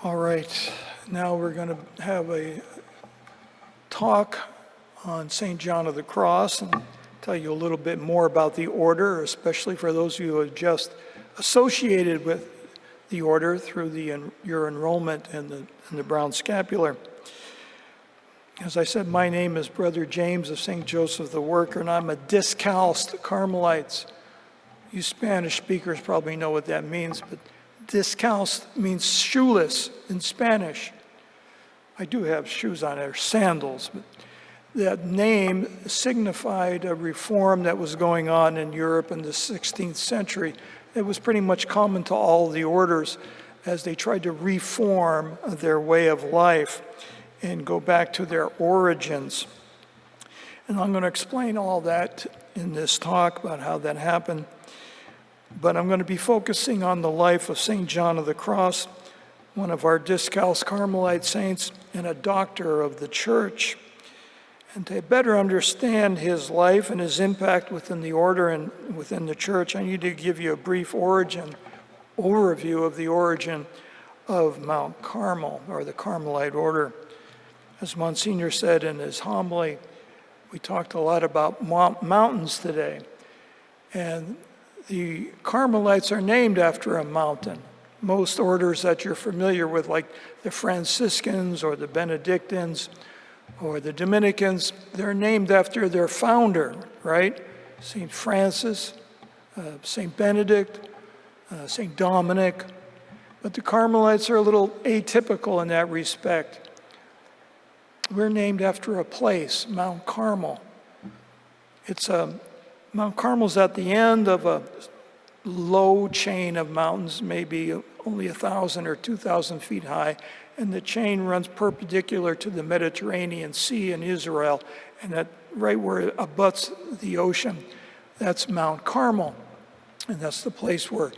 All right, now we're going to have a talk on St. John of the Cross and tell you a little bit more about the order, especially for those of you who have just associated with the order through your enrollment in the Brown Scapular. As I said, my name is Brother James of St. Joseph the Worker, and I'm a discalced Carmelite. You Spanish speakers probably know what that means, but discalced means shoeless in Spanish. I do have shoes on there, sandals, but that name signified a reform that was going on in Europe in the 16th century. It was pretty much common to all the orders as they tried to reform their way of life and go back to their origins. And I'm going to explain all that in this talk about how that happened. But I'm going to be focusing on the life of St. John of the Cross, one of our discalced Carmelite saints and a doctor of the church. And to better understand his life and his impact within the order and within the church, I need to give you a brief overview of the origin of Mount Carmel, or the Carmelite order. As Monsignor said in his homily, we talked a lot about mountains today. And the Carmelites are named after a mountain. Most orders that you're familiar with, like the Franciscans or the Benedictines or the Dominicans, they're named after their founder, right? St. Francis, St. Benedict, St. Dominic. But the Carmelites are a little atypical in that respect. We're named after a place, Mount Carmel. Mount Carmel's at the end of a low chain of mountains, maybe only 1,000 or 2,000 feet high, and the chain runs perpendicular to the Mediterranean Sea in Israel, and that right where it abuts the ocean, that's Mount Carmel. And that's the place where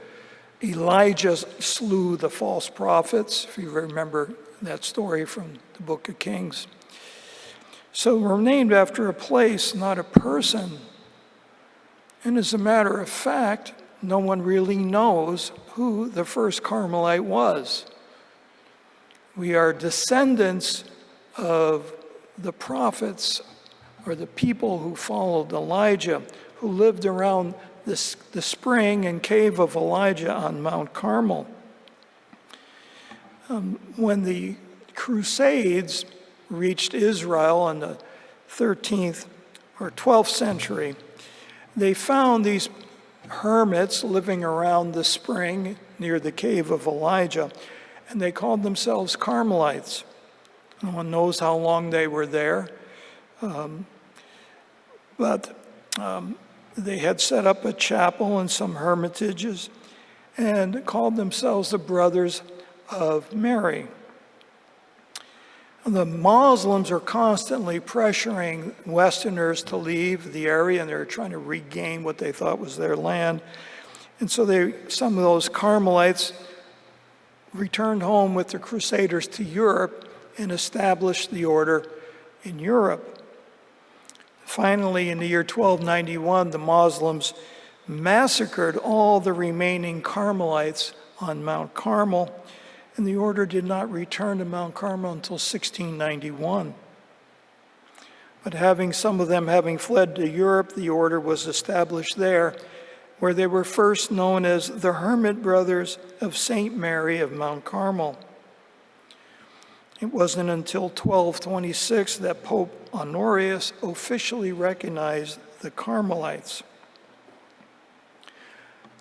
Elijah slew the false prophets, if you remember that story from the book of Kings. So we're named after a place, not a person. And as a matter of fact, no one really knows who the first Carmelite was. We are descendants of the prophets or the people who followed Elijah, who lived around the spring and cave of Elijah on Mount Carmel. When the Crusades reached Israel in the 13th or 12th century, they found these hermits living around the spring near the cave of Elijah, and they called themselves Carmelites. No one knows how long they were there, but they had set up a chapel and some hermitages and called themselves the Brothers of Mary. The Muslims are constantly pressuring Westerners to leave the area, and they're trying to regain what they thought was their land. And so some of those Carmelites returned home with the Crusaders to Europe and established the order in Europe. Finally, in the year 1291, the Muslims massacred all the remaining Carmelites on Mount Carmel, and the order did not return to Mount Carmel until 1691. But some of them having fled to Europe, the order was established there, where they were first known as the Hermit Brothers of St. Mary of Mount Carmel. It wasn't until 1226 that Pope Honorius officially recognized the Carmelites.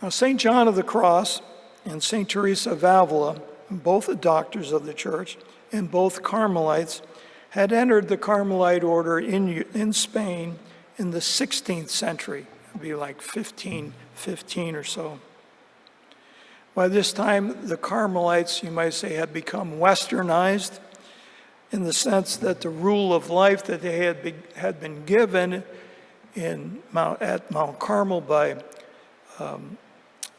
Now, St. John of the Cross and St. Teresa of Avila, both doctors of the church, and both Carmelites, had entered the Carmelite order in Spain in the 16th century. It would be like 1515 or so. By this time, the Carmelites, you might say, had become westernized in the sense that the rule of life that they had been given at Mount Carmel by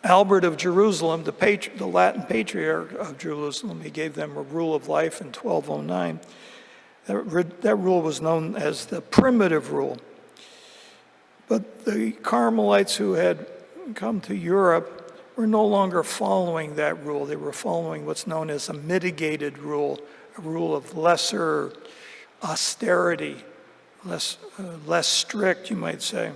Albert of Jerusalem, the Latin patriarch of Jerusalem, he gave them a rule of life in 1209. That rule was known as the primitive rule. But the Carmelites who had come to Europe were no longer following that rule. They were following what's known as a mitigated rule, a rule of lesser austerity, less strict, you might say.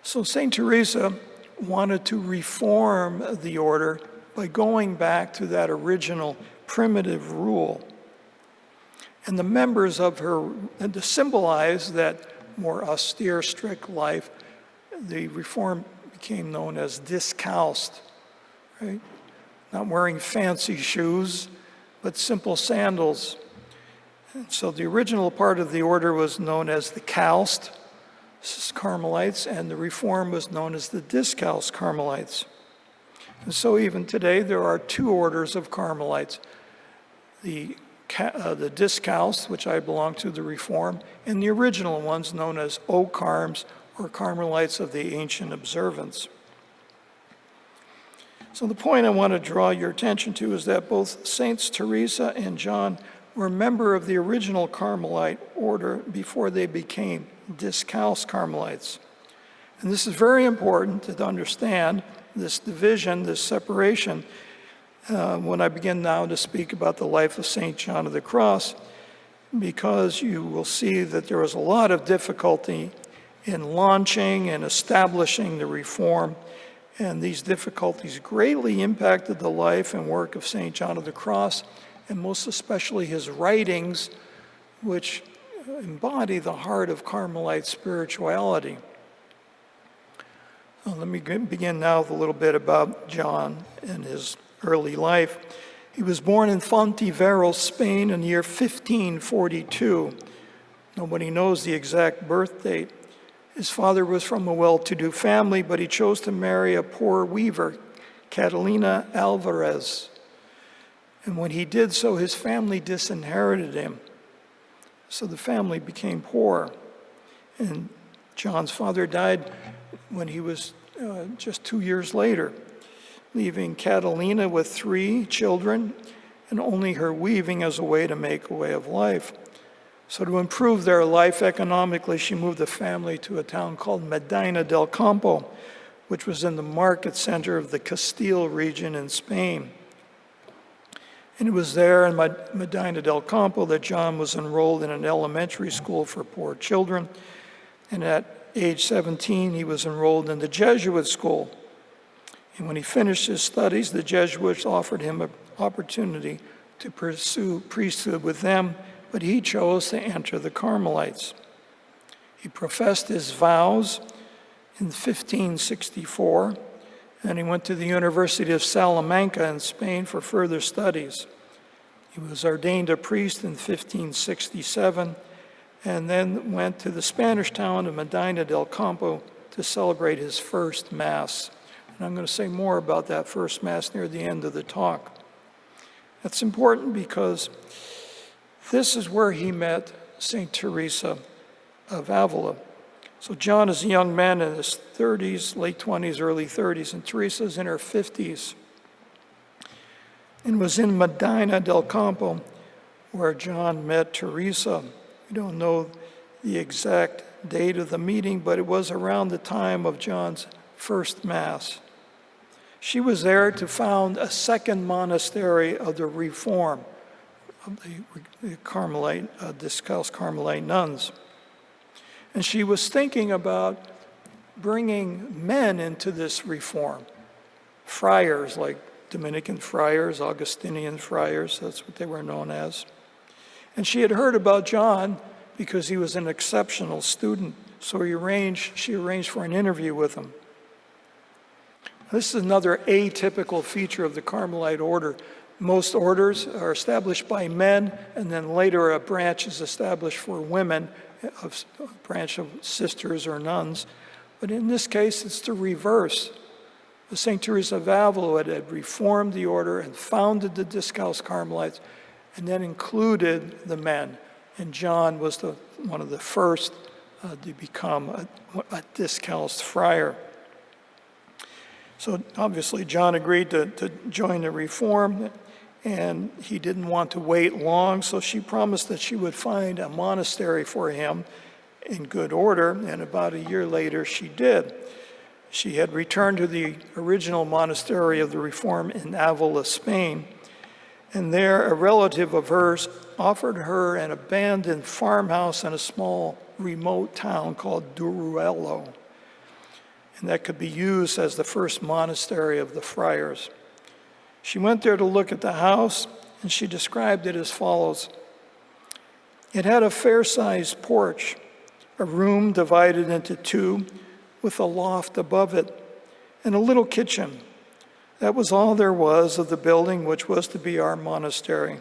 So St. Teresa wanted to reform the order by going back to that original primitive rule. And the members of her, and to symbolize that more austere, strict life, the reform became known as discalced, right? Not wearing fancy shoes, but simple sandals. And so the original part of the order was known as the calced Carmelites, and the reform was known as the discalced Carmelites. And so even today, there are two orders of Carmelites. The discalced, which I belong to, the reform, and the original ones known as O-Carms, or Carmelites of the Ancient Observance. So the point I want to draw your attention to is that both Saints Teresa and John were a member of the original Carmelite order before they became discalced Carmelites. And this is very important to understand, this division, this separation, when I begin now to speak about the life of St. John of the Cross, because you will see that there was a lot of difficulty in launching and establishing the reform, and these difficulties greatly impacted the life and work of St. John of the Cross, and most especially his writings, which embody the heart of Carmelite spirituality. So let me begin now with a little bit about John and his early life. He was born in Fontiveros, Spain in the year 1542. Nobody knows the exact birth date. His father was from a well-to-do family, but he chose to marry a poor weaver, Catalina Alvarez. And when he did so, his family disinherited him. So the family became poor. And John's father died when he was just 2 years later, leaving Catalina with 3 children and only her weaving as a way to make a way of life. So to improve their life economically, she moved the family to a town called Medina del Campo, which was in the market center of the Castile region in Spain. And it was there in Medina del Campo that John was enrolled in an elementary school for poor children. And at age 17, he was enrolled in the Jesuit school. And when he finished his studies, the Jesuits offered him an opportunity to pursue priesthood with them, but he chose to enter the Carmelites. He professed his vows in 1564, and he went to the University of Salamanca in Spain for further studies. He was ordained a priest in 1567, and then went to the Spanish town of Medina del Campo to celebrate his first Mass. And I'm going to say more about that first Mass near the end of the talk. That's important because this is where he met St. Teresa of Avila. So John is a young man in his 30s, late 20s, early 30s, and Teresa's in her 50s. And was in Medina del Campo where John met Teresa. We don't know the exact date of the meeting, but it was around the time of John's first Mass. She was there to found a second monastery of the Reform, of the Carmelite, discalced Carmelite nuns. And she was thinking about bringing men into this reform, friars like Dominican friars, Augustinian friars, that's what they were known as. And she had heard about John because he was an exceptional student, so she arranged for an interview with him. This is another atypical feature of the Carmelite order. Most orders are established by men, and then later a branch is established for women, a branch of sisters or nuns. But in this case, it's the reverse. St. Teresa of Avila had reformed the order and founded the discalced Carmelites, and then included the men. And John was one of the first to become a discalced friar. So obviously John agreed to join the reform, and he didn't want to wait long, so she promised that she would find a monastery for him in good order, and about a year later she did. She had returned to the original monastery of the Reform in Avila, Spain, and there a relative of hers offered her an abandoned farmhouse in a small remote town called Duruelo, and that could be used as the first monastery of the friars. She went there to look at the house, and she described it as follows. It had a fair-sized porch, a room divided into two with a loft above it, and a little kitchen. That was all there was of the building which was to be our monastery.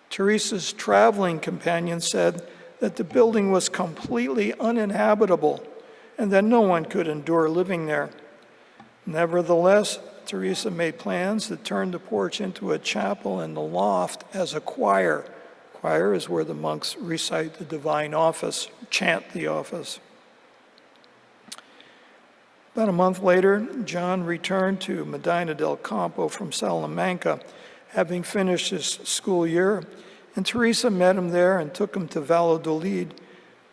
Teresa's traveling companion said that the building was completely uninhabitable and that no one could endure living there. Nevertheless, Teresa made plans to turn the porch into a chapel and the loft as a choir. Choir is where the monks recite the divine office, chant the office. About a month later, John returned to Medina del Campo from Salamanca, having finished his school year, and Teresa met him there and took him to Valladolid,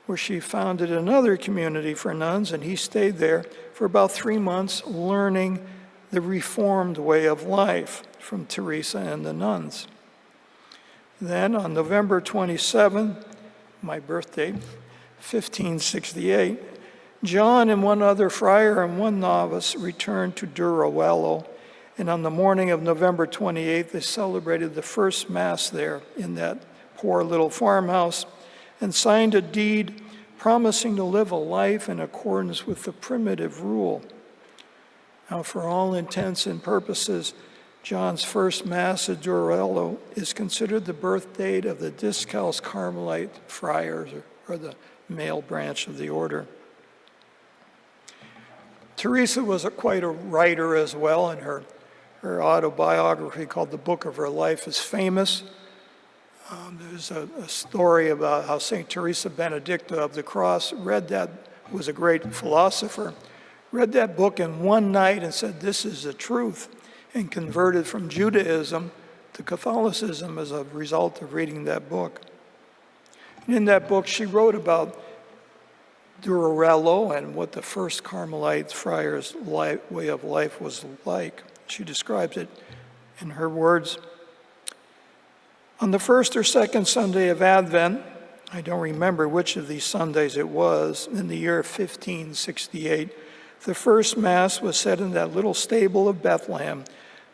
where she founded another community for nuns, and he stayed there for about 3 months learning the Reformed way of life from Teresa and the nuns. Then on November 27, my birthday, 1568, John and one other friar and one novice returned to Duruelo, and on the morning of November 28th, they celebrated the first Mass there in that poor little farmhouse and signed a deed promising to live a life in accordance with the primitive rule. Now, for all intents and purposes, John's first Mass at Duruelo is considered the birth date of the Discalced Carmelite friars, or the male branch of the order. Teresa was quite a writer as well, and her autobiography called The Book of Her Life is famous. There's a story about how St. Teresa Benedicta of the Cross was a great philosopher, read that book in one night and said, "This is the truth," and converted from Judaism to Catholicism as a result of reading that book. And in that book, she wrote about Duruelo and what the first Carmelite friars' way of life was like. She describes it in her words. On the first or second Sunday of Advent, I don't remember which of these Sundays it was, in the year 1568, the first Mass was said in that little stable of Bethlehem,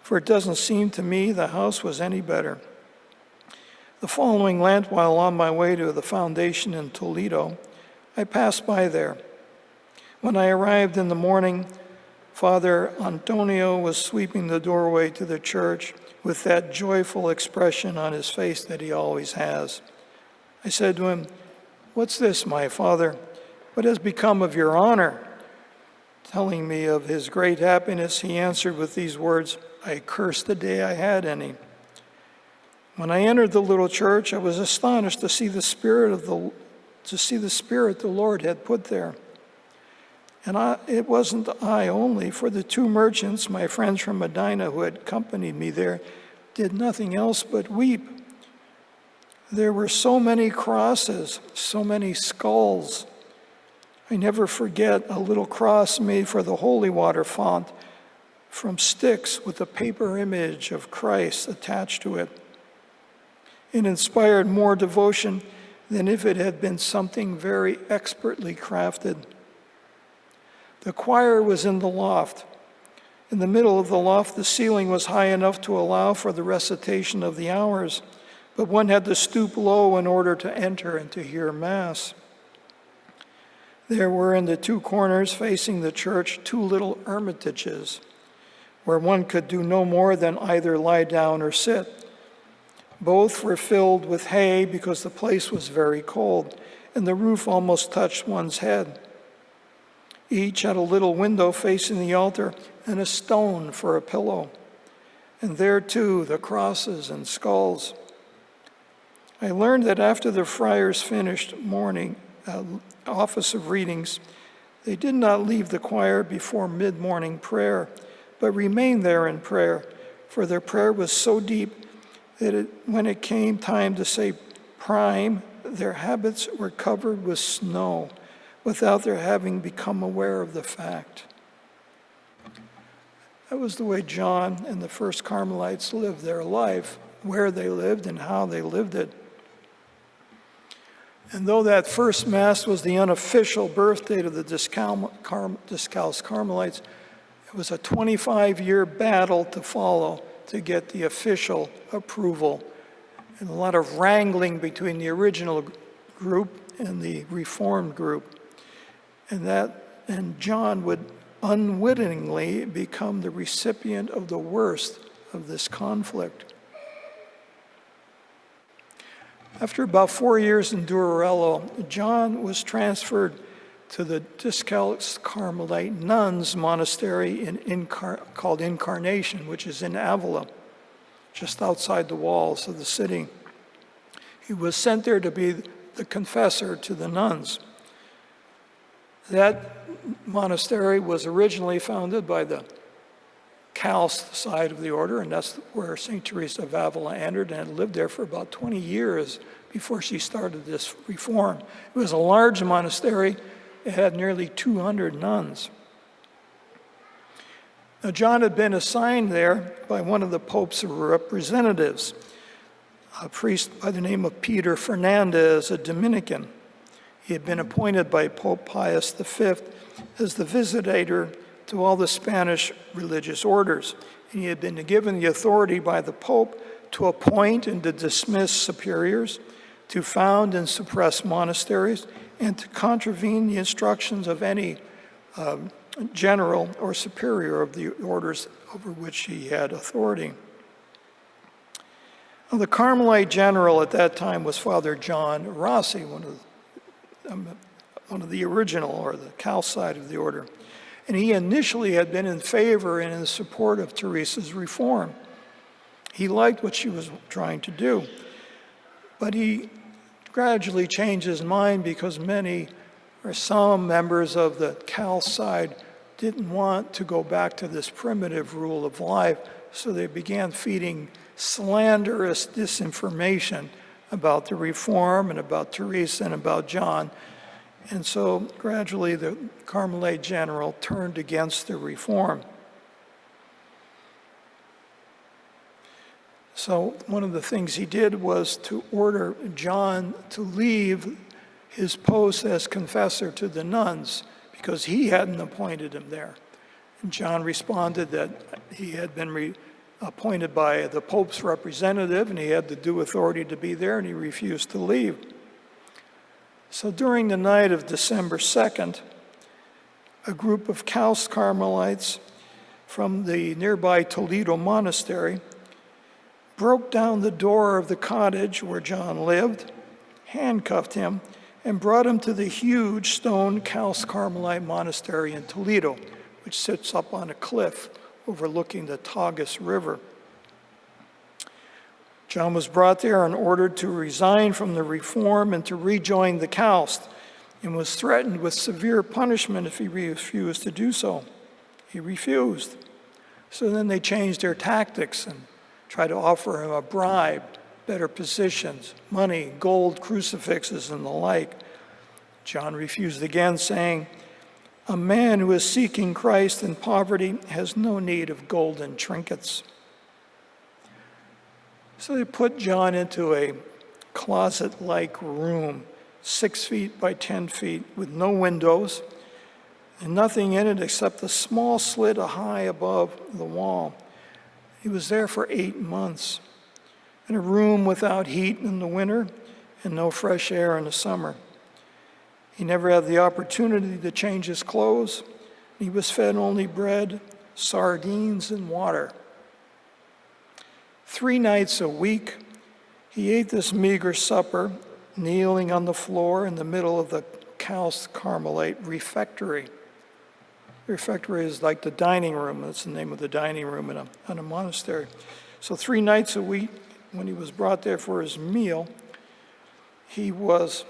for it doesn't seem to me the house was any better. The following Lent, while on my way to the foundation in Toledo, I passed by there. When I arrived in the morning, Father Antonio was sweeping the doorway to the church with that joyful expression on his face that he always has. I said to him, "What's this, my father? What has become of your honor?" Telling me of his great happiness, he answered with these words, "I curse the day I had any." When I entered the little church, I was astonished to see the spirit the Lord had put there. And it wasn't I only, for the two merchants, my friends from Medina who had accompanied me there, did nothing else but weep. There were so many crosses, so many skulls. I never forget a little cross made for the holy water font from sticks with a paper image of Christ attached to it. It inspired more devotion than if it had been something very expertly crafted. The choir was in the loft. In the middle of the loft, the ceiling was high enough to allow for the recitation of the hours, but one had to stoop low in order to enter and to hear Mass. There were in the two corners facing the church 2 little hermitages, where one could do no more than either lie down or sit. Both were filled with hay because the place was very cold, and the roof almost touched one's head. Each had a little window facing the altar and a stone for a pillow. And there, too, the crosses and skulls. I learned that after the friars finished morning office of readings, they did not leave the choir before mid-morning prayer, but remained there in prayer, for their prayer was so deep that when it came time to say prime, their habits were covered with snow, without their having become aware of the fact. That was the way John and the first Carmelites lived their life, where they lived and how they lived it. And though that first Mass was the unofficial birth date of the Discalced Carmelites, it was a 25-year battle to follow to get the official approval, and a lot of wrangling between the original group and the Reformed group. And John would unwittingly become the recipient of the worst of this conflict. After about 4 years in Durarello, John was transferred to the Discalced Carmelite nuns monastery called Incarnation, which is in Avila, just outside the walls of the city. He was sent there to be the confessor to the nuns. That monastery was originally founded by the Calced side of the order, and that's where St. Teresa of Avila entered and lived there for about 20 years before she started this reform. It was a large monastery. It had nearly 200 nuns. Now, John had been assigned there by one of the Pope's representatives, a priest by the name of Peter Fernandez, a Dominican. He had been appointed by Pope Pius V as the visitator to all the Spanish religious orders. And he had been given the authority by the Pope to appoint and to dismiss superiors, to found and suppress monasteries, and to contravene the instructions of any general or superior of the orders over which he had authority. Now, the Carmelite general at that time was Father John Rossi, one of the original, or the Cal side of the order. And he initially had been in favor and in support of Teresa's reform. He liked what she was trying to do. But he gradually changed his mind because some members of the Cal side didn't want to go back to this primitive rule of life, so they began feeding slanderous disinformation about the reform and about Teresa and about John. And so gradually the Carmelite general turned against the reform. So one of the things he did was to order John to leave his post as confessor to the nuns because he hadn't appointed him there. And John responded that he had been appointed by the Pope's representative and he had the due authority to be there, and he refused to leave. So during the night of December 2nd, a group of Calced Carmelites from the nearby Toledo Monastery broke down the door of the cottage where John lived, handcuffed him, and brought him to the huge stone Calced Carmelite Monastery in Toledo, which sits up on a cliff overlooking the Tagus River. John was brought there and ordered to resign from the reform and to rejoin the Calced, and was threatened with severe punishment if he refused to do so. He refused. So then they changed their tactics and tried to offer him a bribe, better positions, money, gold crucifixes, and the like. John refused again, saying, "A man who is seeking Christ in poverty has no need of golden trinkets." So they put John into a closet-like room, 6 feet by 10 feet, with no windows and nothing in it except a small slit high above the wall. He was there for 8 months, in a room without heat in the winter and no fresh air in the summer. He never had the opportunity to change his clothes. He was fed only bread, sardines, and water. 3 nights a week, he ate this meager supper, kneeling on the floor in the middle of the Calced Carmelite refectory. The refectory is like the dining room. That's the name of the dining room in a monastery. So 3 nights a week, when he was brought there for his meal, he was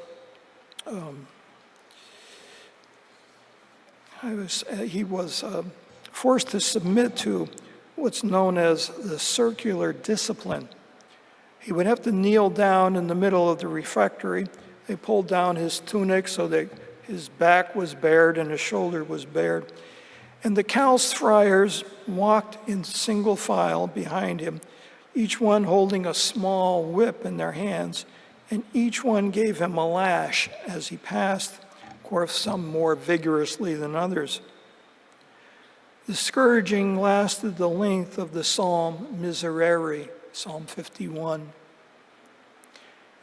forced to submit to what's known as the circular discipline. He would have to kneel down in the middle of the refectory. They pulled down his tunic so that his back was bared and his shoulder was bared. And the Cal's friars walked in single file behind him, each one holding a small whip in their hands, and each one gave him a lash as he passed, of course, some more vigorously than others. The scourging lasted the length of the Psalm Miserere, Psalm 51.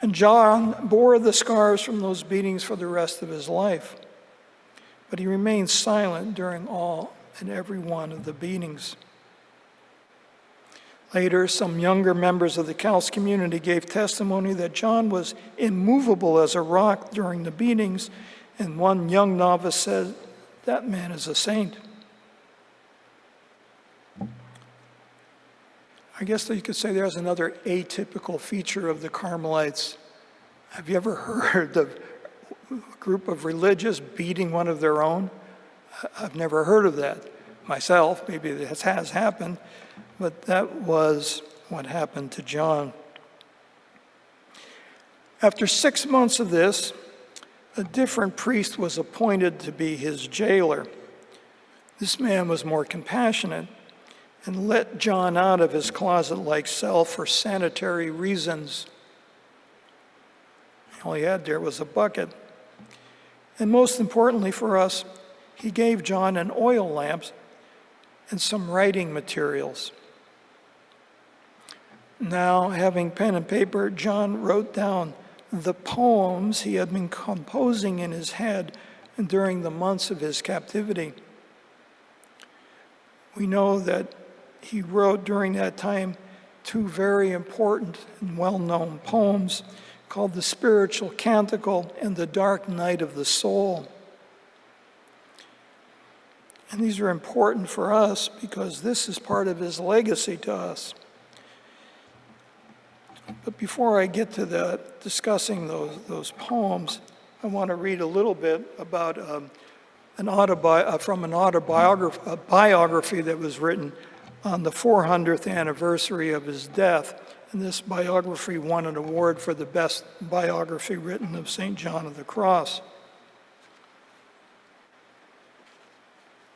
And John bore the scars from those beatings for the rest of his life, but he remained silent during all and every one of the beatings. Later, some younger members of the Cal's community gave testimony that John was immovable as a rock during the beatings, and one young novice said, "That man is a saint." I guess you could say there's another atypical feature of the Carmelites. Have you ever heard of a group of religious beating one of their own? I've never heard of that myself. Maybe it has happened, but that was what happened to John. After 6 months of this, a different priest was appointed to be his jailer. This man was more compassionate and let John out of his closet-like cell for sanitary reasons. All he had there was a bucket. And most importantly for us, he gave John an oil lamp and some writing materials. Now, having pen and paper, John wrote down the poems he had been composing in his head during the months of his captivity. We know that he wrote during that time 2 very important and well-known poems called The Spiritual Canticle and The Dark Night of the Soul. And these are important for us because this is part of his legacy to us. But before I get to that, discussing those poems, I want to read a little bit about from an biography that was written on the 400th anniversary of his death. And this biography won an award for the best biography written of St. John of the Cross.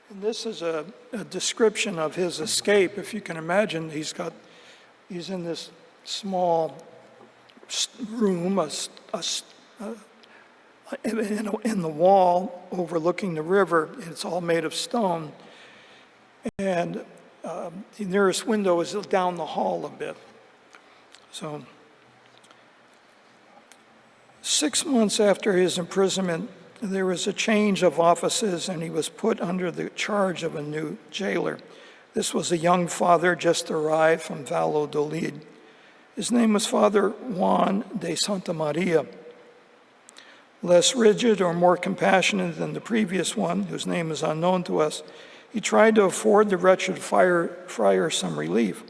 And this is a description of his escape. If you can imagine, he's in this small room in the wall overlooking the river. It's all made of stone. And the nearest window is down the hall a bit. So 6 months after his imprisonment, there was a change of offices and he was put under the charge of a new jailer. This was a young father just arrived from Valladolid. His name was Father Juan de Santa Maria. Less rigid or more compassionate than the previous one, whose name is unknown to us, he tried to afford the wretched friar some relief.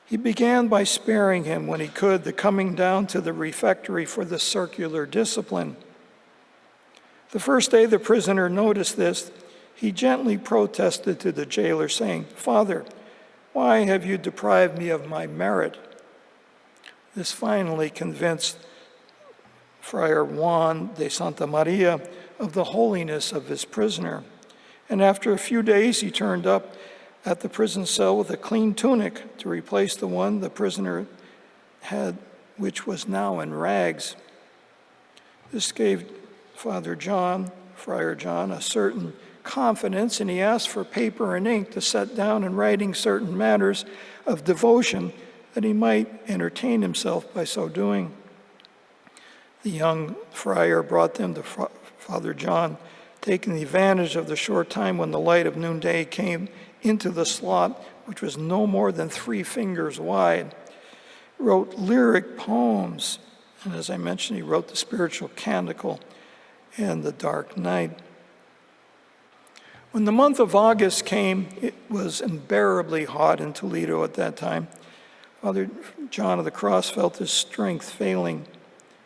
He began by sparing him, when he could, the coming down to the refectory for the circular discipline. The first day the prisoner noticed this, he gently protested to the jailer, saying, "Father, why have you deprived me of my merit?" This finally convinced Friar Juan de Santa Maria of the holiness of his prisoner. And after a few days, he turned up at the prison cell with a clean tunic to replace the one the prisoner had, which was now in rags. This gave Friar John, a certain confidence, and he asked for paper and ink to set down in writing certain matters of devotion that he might entertain himself by so doing. The young friar brought them to Father John, taking the advantage of the short time when the light of noonday came into the slot, which was no more than 3 fingers wide, wrote lyric poems. And as I mentioned, he wrote the Spiritual Canticle and the Dark Night. When the month of August came, it was unbearably hot in Toledo at that time. Father John of the Cross felt his strength failing.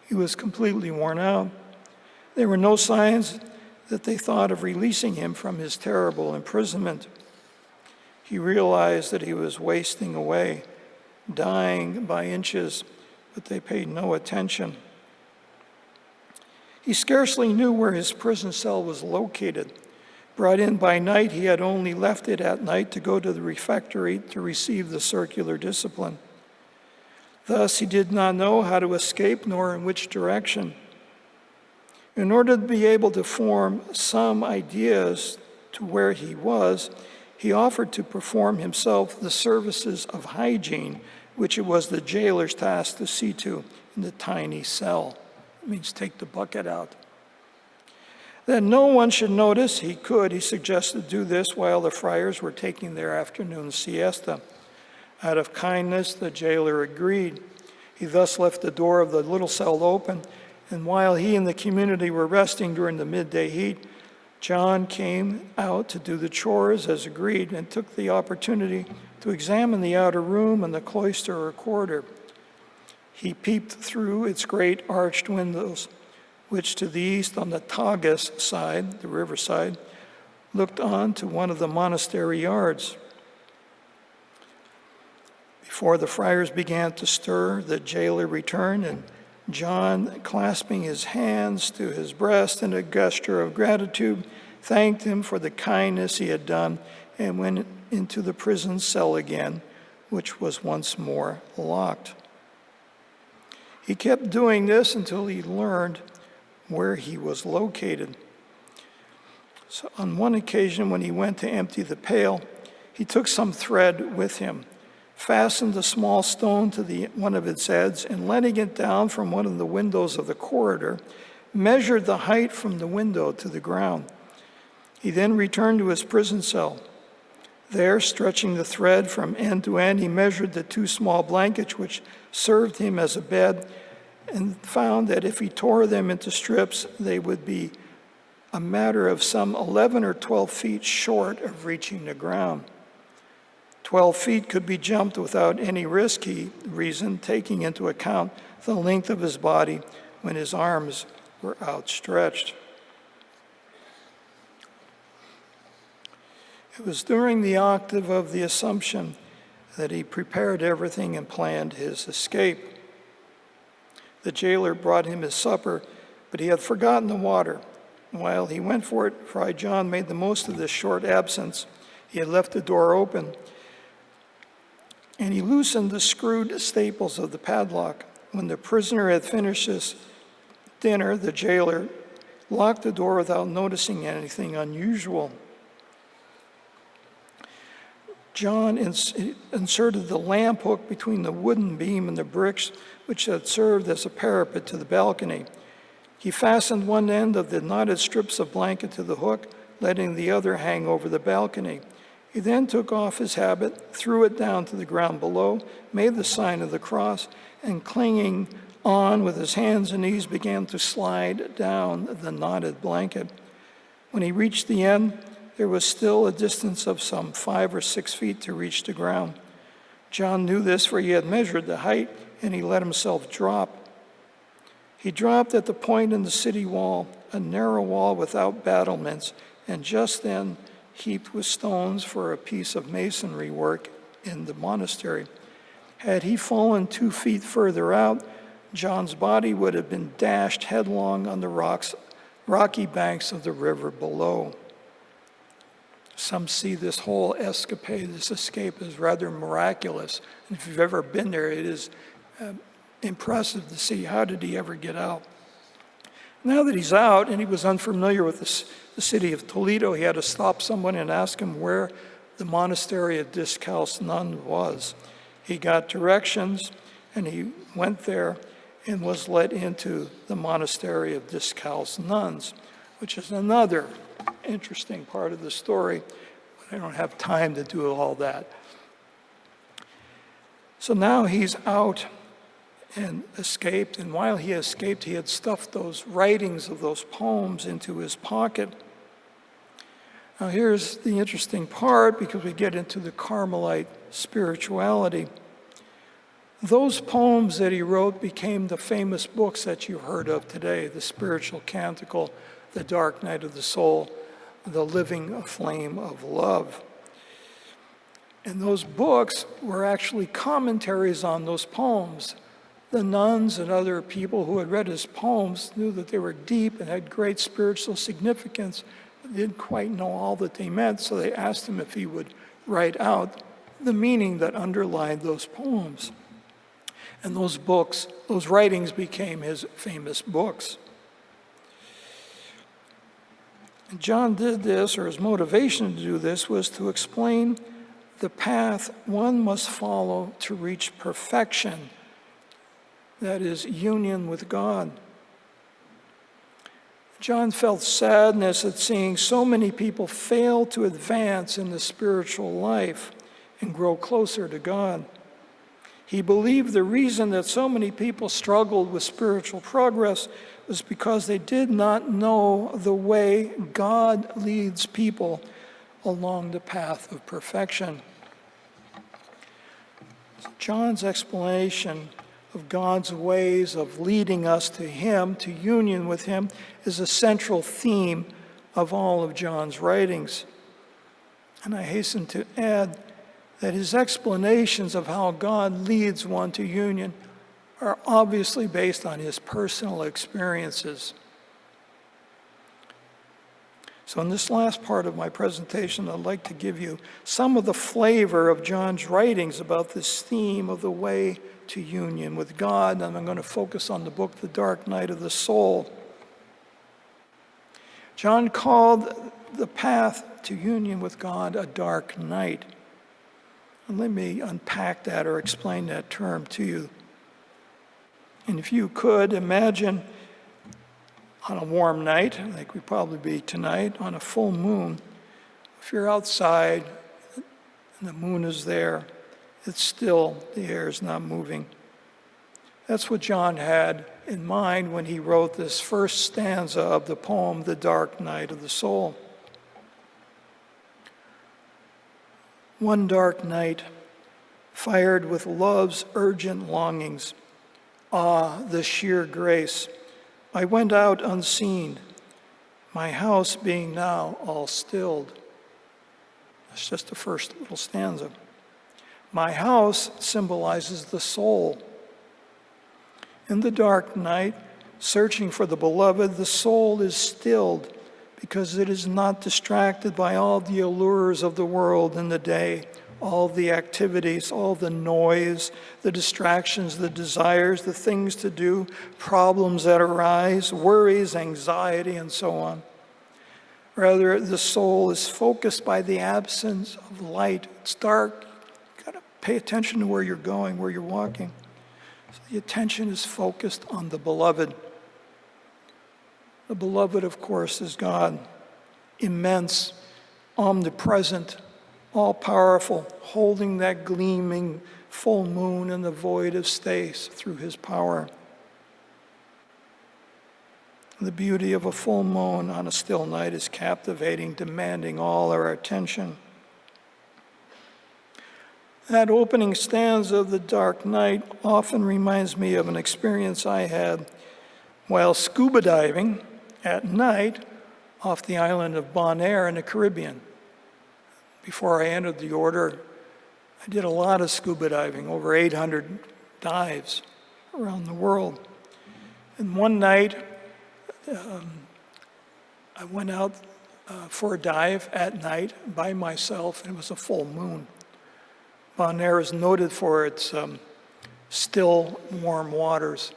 He was completely worn out. There were no signs that they thought of releasing him from his terrible imprisonment. He realized that he was wasting away, dying by inches, but they paid no attention. He scarcely knew where his prison cell was located. Brought in by night, he had only left it at night to go to the refectory to receive the circular discipline. Thus, he did not know how to escape nor in which direction. In order to be able to form some ideas to where he was, he offered to perform himself the services of hygiene, which it was the jailer's task to see to in the tiny cell. It means take the bucket out. That no one should notice, he suggested do this while the friars were taking their afternoon siesta. Out of kindness, the jailer agreed. He thus left the door of the little cell open, and while he and the community were resting during the midday heat, John came out to do the chores as agreed and took the opportunity to examine the outer room and the cloister or corridor. He peeped through its great arched windows, which to the east on the Tagus side, the riverside, looked on to one of the monastery yards. Before the friars began to stir, the jailer returned, and John, clasping his hands to his breast in a gesture of gratitude, thanked him for the kindness he had done and went into the prison cell again, which was once more locked. He kept doing this until he learned where he was located. So on one occasion, when he went to empty the pail, he took some thread with him, fastened a small stone to one of its ends, and letting it down from one of the windows of the corridor, measured the height from the window to the ground. He then returned to his prison cell. There, stretching the thread from end to end, he measured the two small blankets which served him as a bed, and found that if he tore them into strips, they would be a matter of some 11 or 12 feet short of reaching the ground. 12 feet could be jumped without any risk, he reasoned, taking into account the length of his body when his arms were outstretched. It was during the octave of the Assumption that he prepared everything and planned his escape. The jailer brought him his supper, but he had forgotten the water. While he went for it, Fry John made the most of this short absence. He had left the door open, and he loosened the screwed staples of the padlock. When the prisoner had finished his dinner, the jailer locked the door without noticing anything unusual. John inserted the lamp hook between the wooden beam and the bricks, which had served as a parapet to the balcony. He fastened one end of the knotted strips of blanket to the hook, letting the other hang over the balcony. He then took off his habit, threw it down to the ground below, made the sign of the cross, and clinging on with his hands and knees, began to slide down the knotted blanket. When he reached the end, there was still a distance of some 5 or 6 feet to reach the ground. John knew this, for he had measured the height, and he let himself drop. He dropped at the point in the city wall, a narrow wall without battlements, and just then heaped with stones for a piece of masonry work in the monastery. Had he fallen 2 feet further out, John's body would have been dashed headlong on the rocky banks of the river below. Some see this whole escapade, this escape, as rather miraculous. And if you've ever been there, it is impressive to see how did he ever get out. Now that he's out and he was unfamiliar with the city of Toledo, he had to stop someone and ask him where the monastery of Discalced Nuns was. He got directions and he went there and was let into the monastery of Discalced Nuns, which is another interesting part of the story, but I don't have time to do all that. So now he's out and escaped, and while he escaped, he had stuffed those writings of those poems into his pocket. Now here's the interesting part, because we get into the Carmelite spirituality. Those poems that he wrote became the famous books that you've heard of today, the Spiritual Canticle, the Dark Night of the Soul, the Living Flame of Love. And those books were actually commentaries on those poems. The nuns and other people who had read his poems knew that they were deep and had great spiritual significance, They didn't quite know all that they meant, so they asked him if he would write out the meaning that underlined those poems. And those books, those writings became his famous books. And John did this, or his motivation to do this was to explain the path one must follow to reach perfection, that is, union with God. John felt sadness at seeing so many people fail to advance in the spiritual life and grow closer to God. He believed the reason that so many people struggled with spiritual progress was because they did not know the way God leads people along the path of perfection. John's explanation of God's ways of leading us to Him, to union with Him, is a central theme of all of John's writings. And I hasten to add that his explanations of how God leads one to union are obviously based on his personal experiences. So in this last part of my presentation, I'd like to give you some of the flavor of John's writings about this theme of the way to union with God, and I'm going to focus on the book, The Dark Night of the Soul. John called the path to union with God a dark night. And let me unpack that or explain that term to you. And if you could imagine on a warm night, like we'd probably be tonight, on a full moon, if you're outside and the moon is there, it's still, the air is not moving. That's what John had in mind when he wrote this first stanza of the poem, The Dark Night of the Soul. One dark night, fired with love's urgent longings, the sheer grace, I went out unseen, my house being now all stilled. That's just the first little stanza. My house symbolizes the soul. In the dark night, searching for the beloved, the soul is stilled because it is not distracted by all the allures of the world in the day, all the activities, all the noise, the distractions, the desires, the things to do, problems that arise, worries, anxiety, and so on. Rather, the soul is focused by the absence of light. It's dark. You've got to pay attention to where you're going, where you're walking. So the attention is focused on the beloved. The beloved, of course, is God, immense, omnipresent, all-powerful, holding that gleaming full moon in the void of space through his power. The beauty of a full moon on a still night is captivating, demanding all our attention. That opening stanza of The Dark Night often reminds me of an experience I had while scuba diving at night off the island of Bonaire in the Caribbean. Before I entered the order, I did a lot of scuba diving, over 800 dives around the world. And one night, I went out for a dive at night by myself, and it was a full moon. Bonaire is noted for its still, warm waters.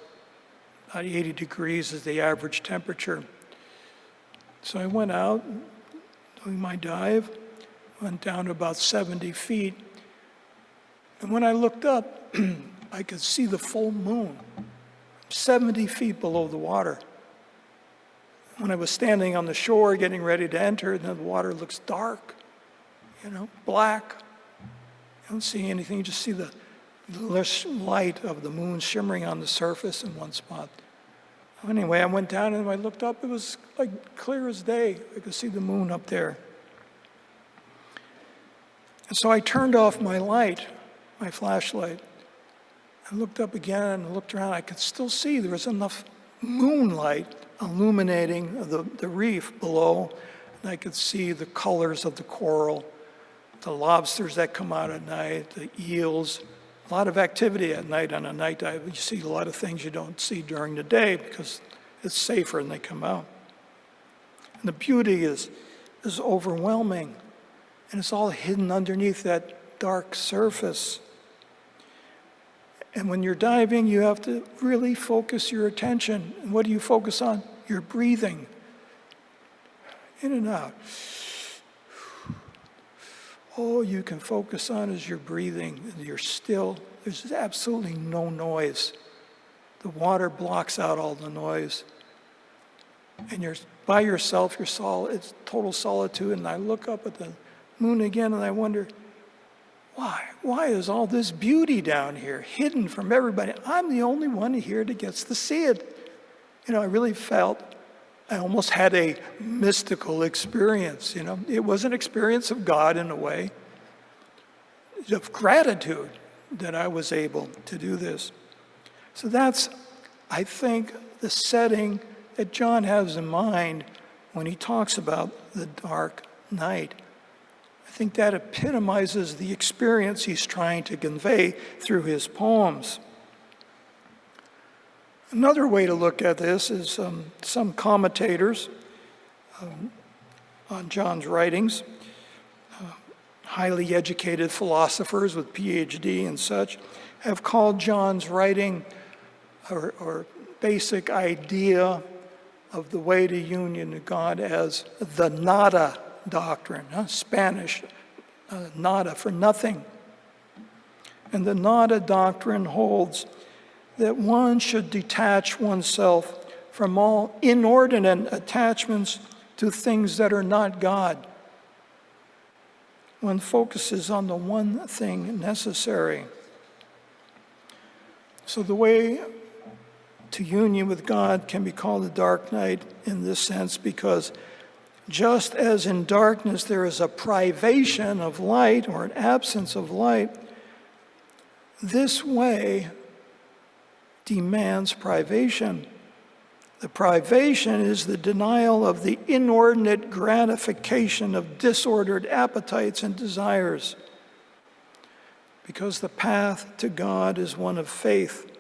About 80 degrees is the average temperature. So I went out doing my dive, went down to about 70 feet. And when I looked up, I could see the full moon, 70 feet below the water. When I was standing on the shore getting ready to enter, the water looks dark, black. You don't see anything, you just see the light of the moon shimmering on the surface in one spot. Anyway, I went down and when I looked up, it was like clear as day. I could see the moon up there. And so I turned off my light, my flashlight. I looked up again and looked around. I could still see there was enough moonlight illuminating the reef below. And I could see the colors of the coral, the lobsters that come out at night, the eels. A lot of activity at night on a night dive. You see a lot of things you don't see during the day because it's safer and they come out. And the beauty is is overwhelming, and it's all hidden underneath that dark surface. And when you're diving, you have to really focus your attention. And what do you focus on? Your breathing. In and out. All you can focus on is your breathing. You're still. There's absolutely no noise. The water blocks out all the noise. And you're by yourself, it's total solitude. And I look up at the moon again and I wonder, why? Why is all this beauty down here, hidden from everybody? I'm the only one here that gets to see it. I really felt I almost had a mystical experience. It was an experience of God in a way, of gratitude that I was able to do this. So that's, I think, the setting that John has in mind when he talks about the dark night. I think that epitomizes the experience he's trying to convey through his poems. Another way to look at this is some commentators on John's writings, highly educated philosophers with PhD and such, have called John's writing or basic idea of the way to union to God as the nada doctrine, Spanish, nada for nothing. And the nada doctrine holds that one should detach oneself from all inordinate attachments to things that are not God. One focuses on the one thing necessary. So the way to union with God can be called the dark night in this sense, because just as in darkness there is a privation of light or an absence of light, this way demands privation. The privation is the denial of the inordinate gratification of disordered appetites and desires, because the path to God is one of faith.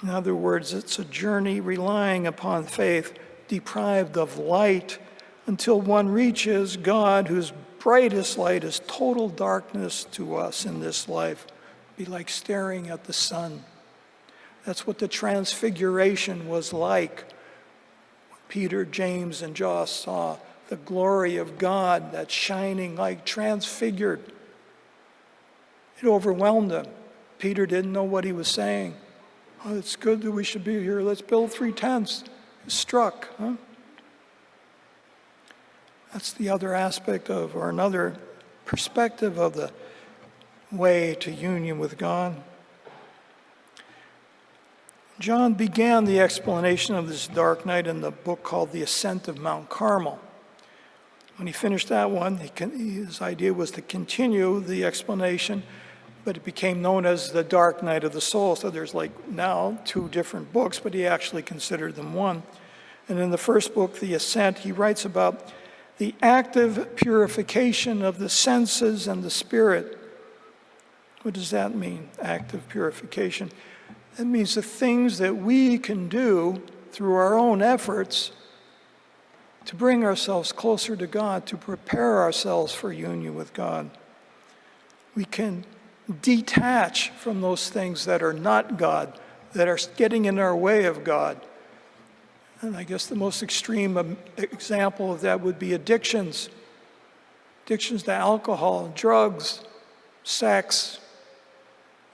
In other words, it's a journey relying upon faith, deprived of light, until one reaches God, whose brightest light is total darkness to us in this life. It'd be like staring at the sun. That's what the transfiguration was like. Peter, James, and John saw the glory of God, that shining light, transfigured. It overwhelmed them. Peter didn't know what he was saying. Oh, it's good that we should be here. Let's build 3 tents. Struck. That's the other aspect of, or another perspective of the way to union with God. John began the explanation of this dark night in the book called The Ascent of Mount Carmel. When he finished that one, his idea was to continue the explanation, but it became known as the Dark Night of the Soul. So there's now 2 different books, but he actually considered them one. And in the first book, The Ascent, he writes about the active purification of the senses and the spirit. What does that mean, active purification? That means the things that we can do through our own efforts to bring ourselves closer to God, to prepare ourselves for union with God. We can detach from those things that are not God, that are getting in our way of God. And I guess the most extreme example of that would be addictions. Addictions to alcohol, drugs, sex.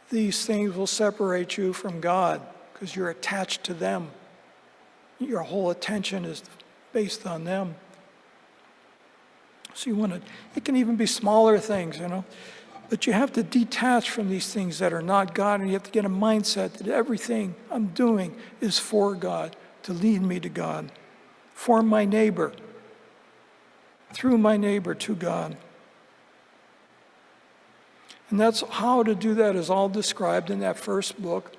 These things will separate you from God because you're attached to them. Your whole attention is based on them. So it can even be smaller things, But you have to detach from these things that are not God, and you have to get a mindset that everything I'm doing is for God, to lead me to God, for my neighbor, through my neighbor to God. And that's how to do that is all described in that first book,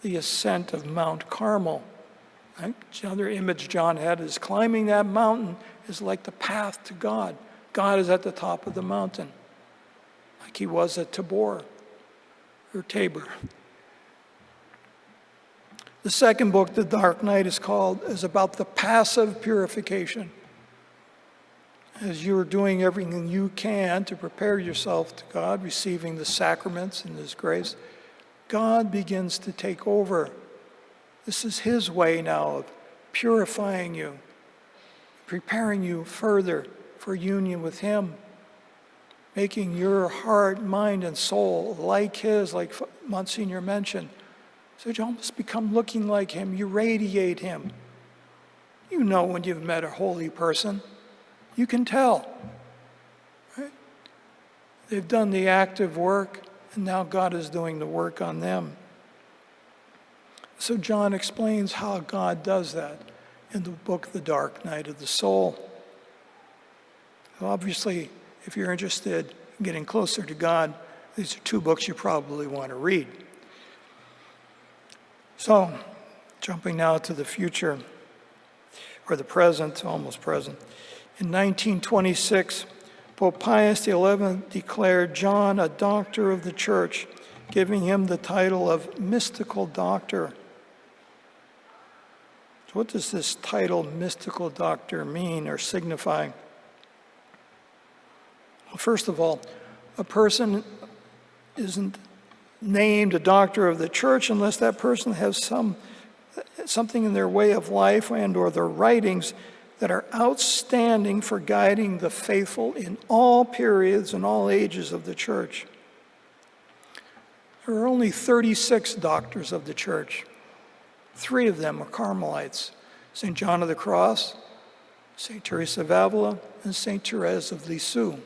The Ascent of Mount Carmel. Right? Another image John had is climbing that mountain is like the path to God. God is at the top of the mountain, like he was at Tabor. The second book, The Dark Night, is about the passive purification. as you're doing everything you can to prepare yourself to God, receiving the sacraments and His grace, God begins to take over. This is His way now of purifying you, preparing you further for union with Him, making your heart, mind, and soul like His, like Monsignor mentioned. So you almost become looking like Him. You radiate Him. You know when you've met a holy person. You can tell. Right? They've done the active work, and now God is doing the work on them. So John explains how God does that in the book, The Dark Night of the Soul. Obviously, if you're interested in getting closer to God, these are two books you probably want to read. So, jumping now to the future, or the present, almost present. In 1926, Pope Pius XI declared John a doctor of the Church, giving him the title of mystical doctor. So what does this title, mystical doctor, mean or signify? Well, first of all, a person isn't named a doctor of the Church unless that person has something in their way of life and or their writings that are outstanding for guiding the faithful in all periods and all ages of the Church. There are only 36 doctors of the Church. 3 of them are Carmelites: St. John of the Cross, St. Teresa of Avila, and St. Therese of Lisieux.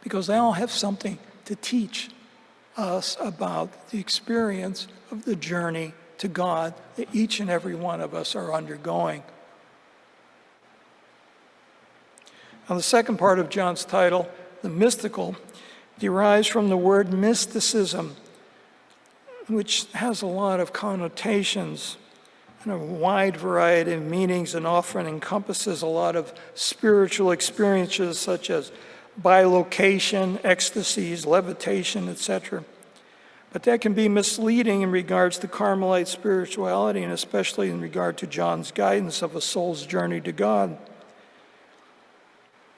Because they all have something to teach us about the experience of the journey to God that each and every one of us are undergoing. Now, the second part of John's title, the mystical, derives from the word mysticism, which has a lot of connotations and a wide variety of meanings, and often encompasses a lot of spiritual experiences such as bilocation, ecstasies, levitation, etc. But that can be misleading in regards to Carmelite spirituality, and especially in regard to John's guidance of a soul's journey to God.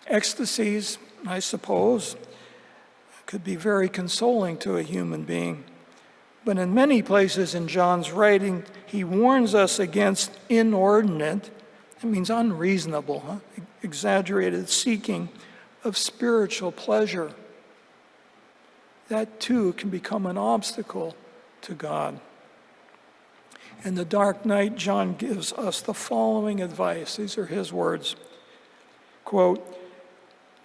Ecstasies, I suppose, could be very consoling to a human being. But in many places in John's writing, he warns us against inordinate, it means unreasonable, exaggerated seeking of spiritual pleasure. That too can become an obstacle to God. In the dark night, John gives us the following advice. These are his words. Quote,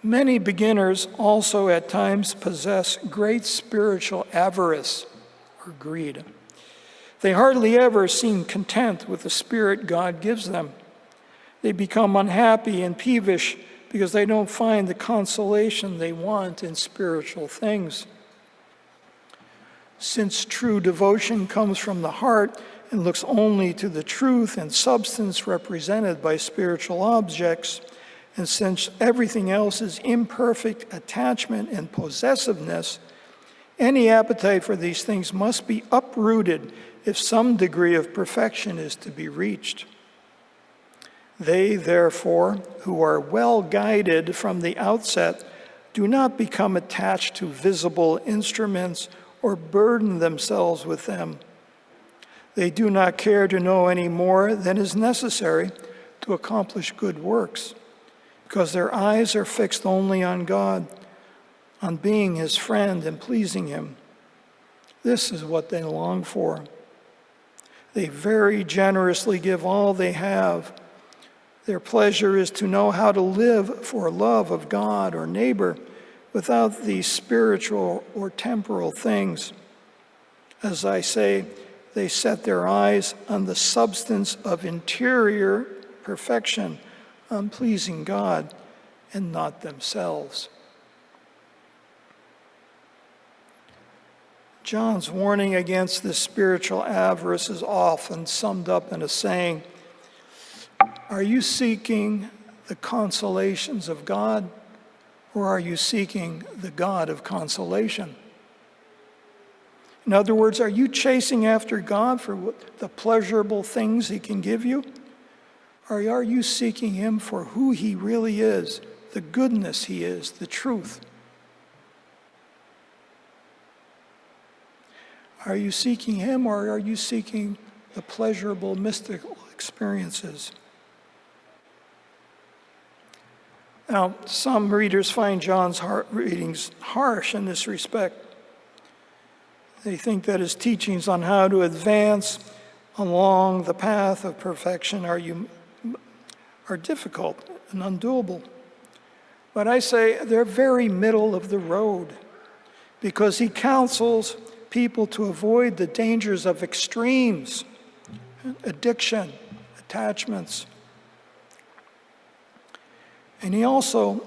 "Many beginners also at times possess great spiritual avarice," or greed. "They hardly ever seem content with the spirit God gives them. They become unhappy and peevish because they don't find the consolation they want in spiritual things. Since true devotion comes from the heart and looks only to the truth and substance represented by spiritual objects, and since everything else is imperfect attachment and possessiveness, any appetite for these things must be uprooted if some degree of perfection is to be reached. They, therefore, who are well guided from the outset, do not become attached to visible instruments or burden themselves with them. They do not care to know any more than is necessary to accomplish good works, because their eyes are fixed only on God, on being His friend and pleasing Him. This is what they long for. They very generously give all they have. Their pleasure is to know how to live for love of God or neighbor without these spiritual or temporal things. As I say, they set their eyes on the substance of interior perfection, on pleasing God and not themselves." John's warning against this spiritual avarice is often summed up in a saying, "Are you seeking the consolations of God, or are you seeking the God of consolation?" In other words, are you chasing after God for the pleasurable things He can give you? Or are you seeking him for who he really is, the goodness he is, the truth? Are you seeking him, or are you seeking the pleasurable mystical experiences? Now, some readers find John's readings harsh in this respect. They think that his teachings on how to advance along the path of perfection are difficult and undoable. But I say they're very middle of the road, because he counsels people to avoid the dangers of extremes, addiction, attachments. And he also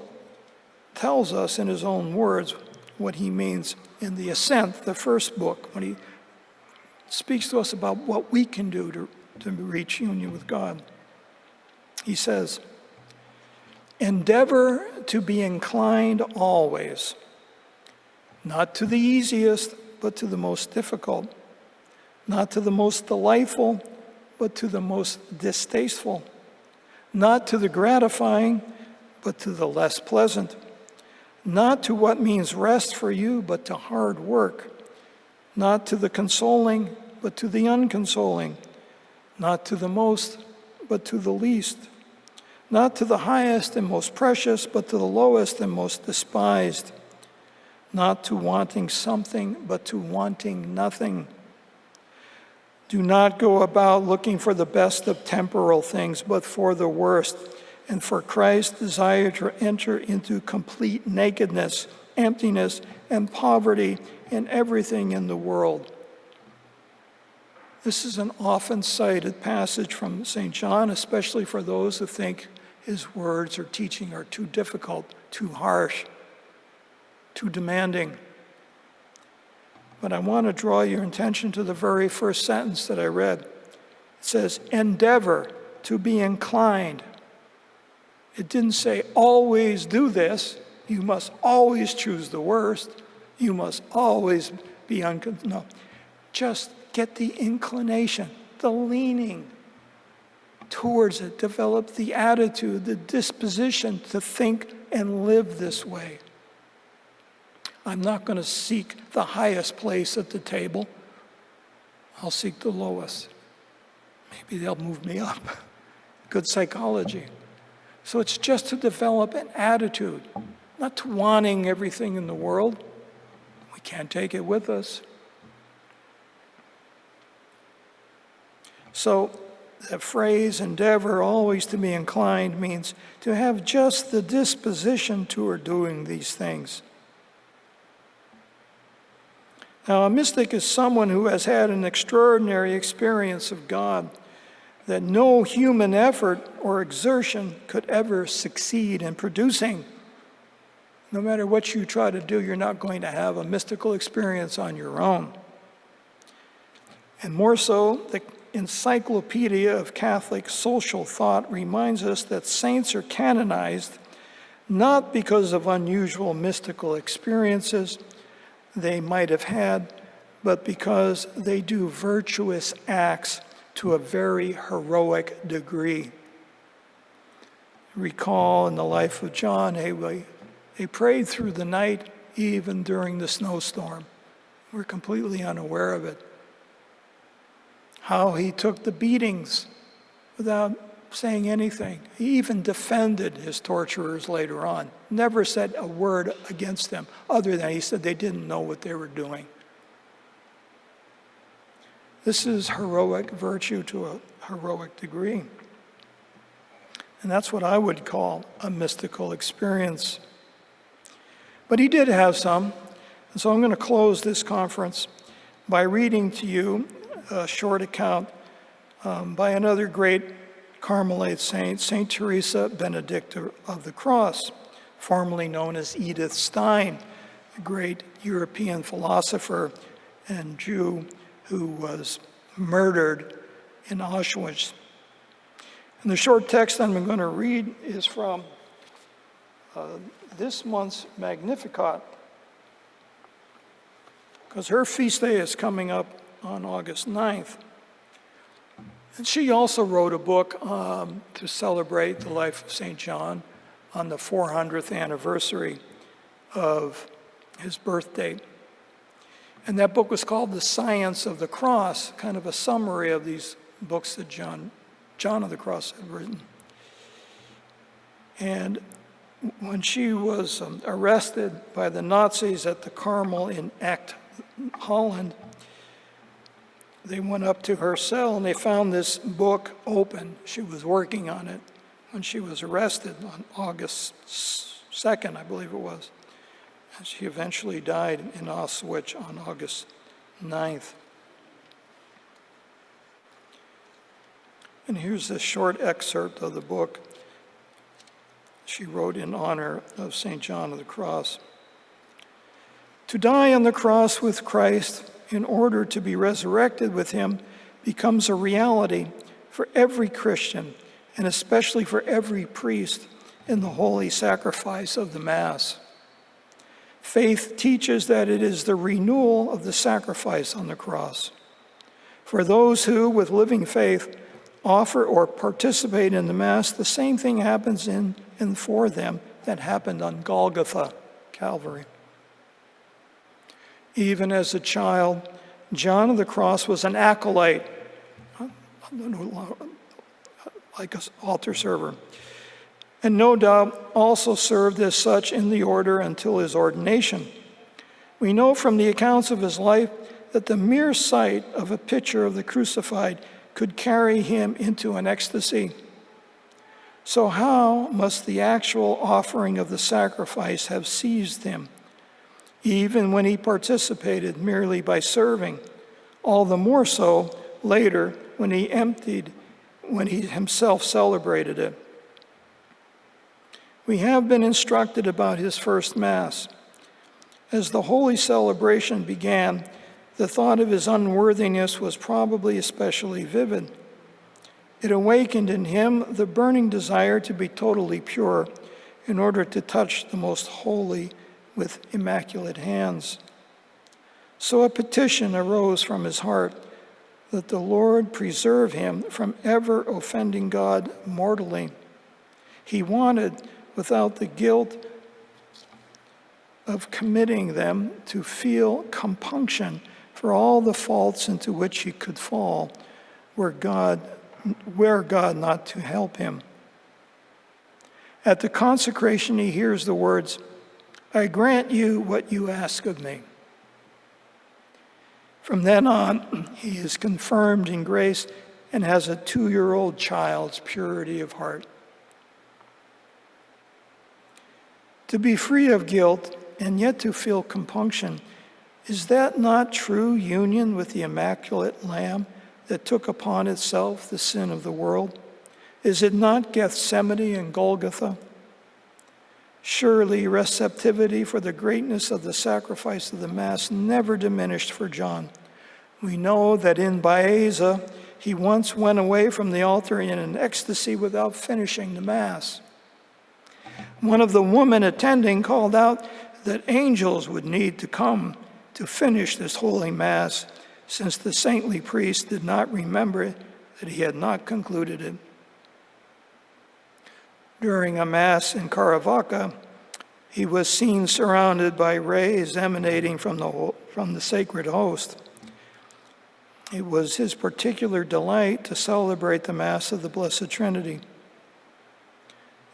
tells us in his own words what he means in the Ascent, the first book, when he speaks to us about what we can do to reach union with God. He says, "Endeavor to be inclined always, not to the easiest, but to the most difficult, not to the most delightful, but to the most distasteful, not to the gratifying, but to the less pleasant, not to what means rest for you, but to hard work, not to the consoling, but to the unconsoling, not to the most, but to the least, not to the highest and most precious, but to the lowest and most despised, not to wanting something, but to wanting nothing. Do not go about looking for the best of temporal things, but for the worst, and for Christ desire to enter into complete nakedness, emptiness, and poverty in everything in the world." This is an often cited passage from St. John, especially for those who think his words or teaching are too difficult, too harsh, too demanding. But I want to draw your attention to the very first sentence that I read. It says, "Endeavor to be inclined." It didn't say, "Always do this. You must always choose the worst. You must always be no. Just get the inclination, the leaning towards it. Develop the attitude, the disposition to think and live this way. I'm not going to seek the highest place at the table. I'll seek the lowest. Maybe they'll move me up. Good psychology. So it's just to develop an attitude, not to wanting everything in the world. We can't take it with us. So the phrase, endeavor always to be inclined, means to have just the disposition toward doing these things. Now, a mystic is someone who has had an extraordinary experience of God that no human effort or exertion could ever succeed in producing. No matter what you try to do, you're not going to have a mystical experience on your own. And more so, the Encyclopedia of Catholic Social Thought reminds us that saints are canonized not because of unusual mystical experiences they might have had, but because they do virtuous acts to a very heroic degree. Recall in the life of John, they prayed through the night, even during the snowstorm. We're completely unaware of it. How he took the beatings without saying anything. He even defended his torturers later on. Never said a word against them, other than he said they didn't know what they were doing. This is heroic virtue to a heroic degree. And that's what I would call a mystical experience. But he did have some. And so I'm going to close this conference by reading to you a short account by another great Carmelite saint, St. Teresa Benedicta of the Cross, formerly known as Edith Stein, a great European philosopher and Jew who was murdered in Auschwitz. And the short text I'm going to read is from this month's Magnificat, because her feast day is coming up on August 9th. And she also wrote a book to celebrate the life of St. John on the 400th anniversary of his birthday. And that book was called The Science of the Cross, kind of a summary of these books that John of the Cross had written. And when she was arrested by the Nazis at the Carmel in Echt, Holland, they went up to her cell and they found this book open. She was working on it when she was arrested on August 2nd, I believe it was. And she eventually died in Auschwitz on August 9th. And here's a short excerpt of the book she wrote in honor of St. John of the Cross. To die on the cross with Christ in order to be resurrected with him becomes a reality for every Christian, and especially for every priest in the holy sacrifice of the Mass. Faith teaches that it is the renewal of the sacrifice on the cross. For those who, with living faith, offer or participate in the Mass, the same thing happens in and for them that happened on Golgotha, Calvary. Even as a child, John of the Cross was an acolyte, like an altar server, and no doubt also served as such in the order until his ordination. We know from the accounts of his life that the mere sight of a picture of the crucified could carry him into an ecstasy. So how must the actual offering of the sacrifice have seized him, even when he participated merely by serving, all the more so later when he himself celebrated it. We have been instructed about his first Mass. As the holy celebration began, the thought of his unworthiness was probably especially vivid. It awakened in him the burning desire to be totally pure in order to touch the most holy with immaculate hands. So a petition arose from his heart that the Lord preserve him from ever offending God mortally. He wanted, without the guilt of committing them, to feel compunction for all the faults into which he could fall, were God not to help him. At the consecration, he hears the words, "I grant you what you ask of me." From then on, he is confirmed in grace and has a 2-year-old child's purity of heart. To be free of guilt and yet to feel compunction, is that not true union with the Immaculate Lamb that took upon itself the sin of the world? Is it not Gethsemane and Golgotha? Surely receptivity for the greatness of the sacrifice of the Mass never diminished for John. We know that in Baeza, he once went away from the altar in an ecstasy without finishing the Mass. One of the women attending called out that angels would need to come to finish this holy Mass, since the saintly priest did not remember that he had not concluded it. During a Mass in Caravaca, he was seen surrounded by rays emanating from the sacred host. It was his particular delight to celebrate the Mass of the Blessed Trinity.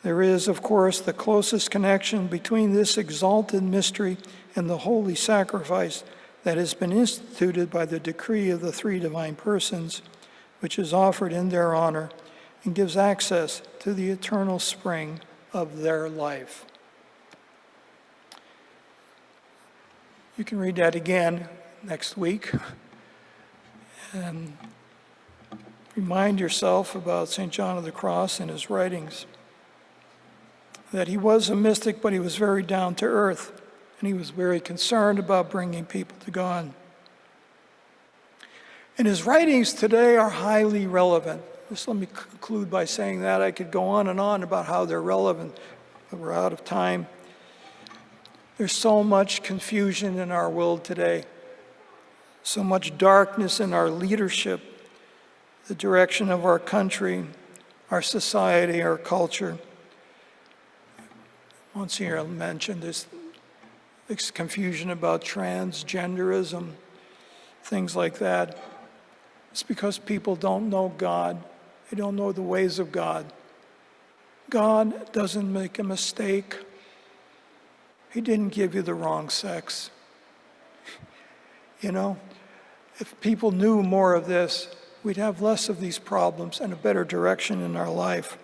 There is, of course, the closest connection between this exalted mystery and the holy sacrifice that has been instituted by the decree of the three divine persons, which is offered in their honor and gives access to the eternal spring of their life. You can read that again next week and remind yourself about St. John of the Cross and his writings, that he was a mystic, but he was very down to earth, and he was very concerned about bringing people to God. And his writings today are highly relevant. Just let me conclude by saying that. I could go on and on about how they're relevant, but we're out of time. There's so much confusion in our world today, so much darkness in our leadership, the direction of our country, our society, our culture. Monsignor mentioned this confusion about transgenderism, things like that. It's because people don't know God. They don't know the ways of God. God doesn't make a mistake. He didn't give you the wrong sex. You know, if people knew more of this, we'd have less of these problems and a better direction in our life.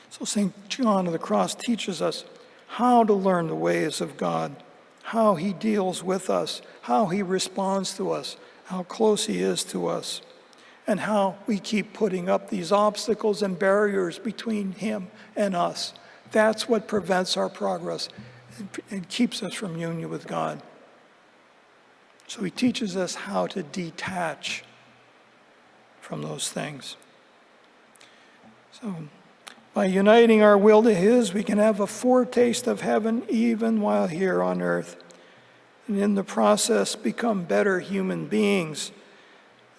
So St. John of the Cross teaches us how to learn the ways of God, how he deals with us, how he responds to us, how close he is to us, and how we keep putting up these obstacles and barriers between him and us. That's what prevents our progress and keeps us from union with God. So he teaches us how to detach from those things. So by uniting our will to his, we can have a foretaste of heaven even while here on earth, and in the process become better human beings,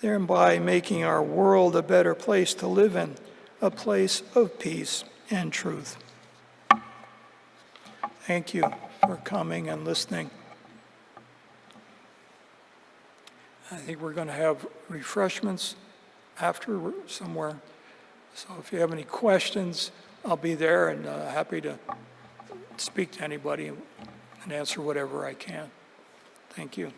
thereby making our world a better place to live in, a place of peace and truth. Thank you for coming and listening. I think we're going to have refreshments after somewhere. So if you have any questions, I'll be there and happy to speak to anybody and answer whatever I can. Thank you.